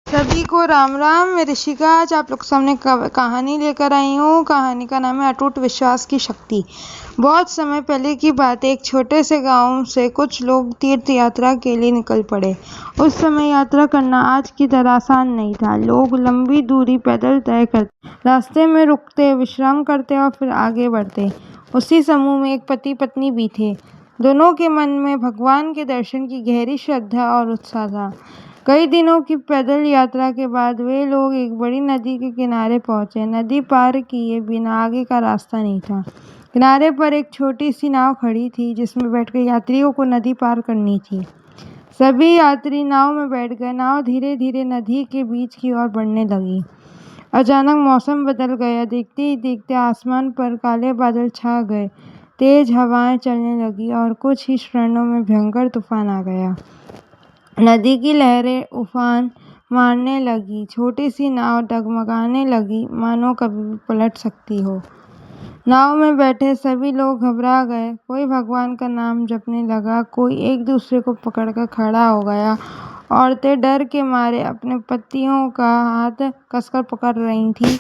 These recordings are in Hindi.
सभी को राम राम। मैं ऋषिका आज आप लोग के सामने कहानी लेकर आई हूँ। कहानी का नाम है अटूट विश्वास की शक्ति। बहुत समय पहले की बात है। एक छोटे से गांव से कुछ लोग तीर्थ यात्रा के लिए निकल पड़े। उस समय यात्रा करना आज की तरह आसान नहीं था। लोग लंबी दूरी पैदल तय करते, रास्ते में रुकते, विश्राम करते और फिर आगे बढ़ते। उसी समूह में एक पति पत्नी भी थे। दोनों के मन में भगवान के दर्शन की गहरी श्रद्धा और उत्साह था। कई दिनों की पैदल यात्रा के बाद वे लोग एक बड़ी नदी के किनारे पहुंचे। नदी पार किए बिना आगे का रास्ता नहीं था। किनारे पर एक छोटी सी नाव खड़ी थी जिसमें बैठकर यात्रियों को नदी पार करनी थी। सभी यात्री नाव में बैठ गए। नाव धीरे धीरे नदी के बीच की ओर बढ़ने लगी। अचानक मौसम बदल गया। देखते ही देखते आसमान पर काले बादल छा गए। तेज हवाएं चलने लगी और कुछ ही क्षणों में भयंकर तूफान आ गया। नदी की लहरें उफान मारने लगी। छोटी सी नाव डगमगाने लगी, मानो कभी भी पलट सकती हो। नाव में बैठे सभी लोग घबरा गए। कोई भगवान का नाम जपने लगा, कोई एक दूसरे को पकड़कर खड़ा हो गया। औरतें डर के मारे अपने पतियों का हाथ कसकर पकड़ रही थीं।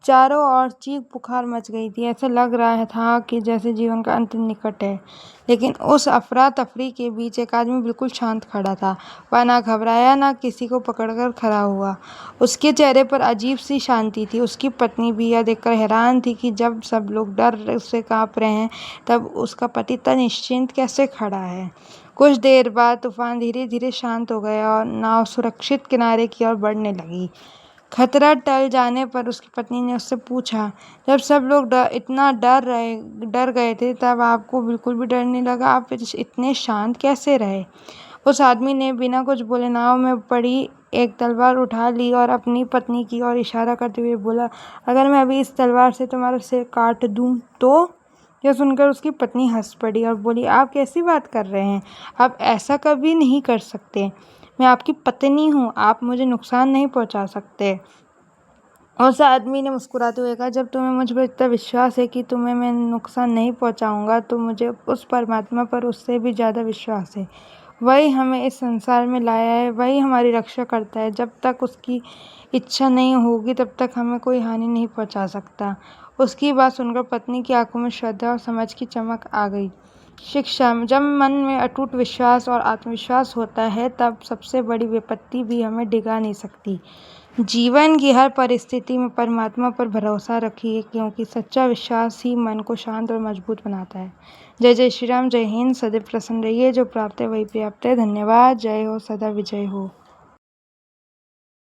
चारों ओर चीख पुकार मच गई थी। ऐसा लग रहा था कि जैसे जीवन का अंत निकट है। लेकिन उस अफरा तफरी के बीच एक आदमी बिल्कुल शांत खड़ा था। वह ना घबराया, ना किसी को पकड़कर खड़ा हुआ। उसके चेहरे पर अजीब सी शांति थी। उसकी पत्नी भी यह देखकर हैरान थी कि जब सब लोग डर से कांप रहे हैं, तब उसका पति इतना निश्चिंत कैसे खड़ा है। कुछ देर बाद तूफान धीरे धीरे शांत हो गया और नाव सुरक्षित किनारे की ओर बढ़ने लगी। खतरा टल जाने पर उसकी पत्नी ने उससे पूछा, जब सब लोग इतना डर गए थे, तब आपको बिल्कुल भी डर नहीं लगा? आप इतने शांत कैसे रहे? उस आदमी ने बिना कुछ बोले नाव में पड़ी एक तलवार उठा ली और अपनी पत्नी की ओर इशारा करते हुए बोला, अगर मैं अभी इस तलवार से तुम्हारा सिर काट दूं तो? यह सुनकर उसकी पत्नी हंस पड़ी और बोली, आप कैसी बात कर रहे हैं? आप ऐसा कभी नहीं कर सकते। मैं आपकी पत्नी हूँ, आप मुझे नुकसान नहीं पहुँचा सकते। उस आदमी ने मुस्कुराते हुए कहा, जब तुम्हें मुझ पर इतना विश्वास है कि तुम्हें मैं नुकसान नहीं पहुँचाऊँगा, तो मुझे उस परमात्मा पर उससे भी ज़्यादा विश्वास है। वही हमें इस संसार में लाया है, वही हमारी रक्षा करता है। जब तक उसकी इच्छा नहीं होगी, तब तक हमें कोई हानि नहीं पहुँचा सकता। उसकी बात सुनकर पत्नी की आंखों में श्रद्धा और समझ की चमक आ गई। शिक्षा, जब मन में अटूट विश्वास और आत्मविश्वास होता है, तब सबसे बड़ी विपत्ति भी हमें डिगा नहीं सकती। जीवन की हर परिस्थिति में परमात्मा पर भरोसा रखिए, क्योंकि सच्चा विश्वास ही मन को शांत और मजबूत बनाता है। जय जय श्री राम। जय हिंद। सदैव प्रसन्न रहिए। जो प्राप्त है वही पर्याप्त है। धन्यवाद। जय हो। सदा विजय हो।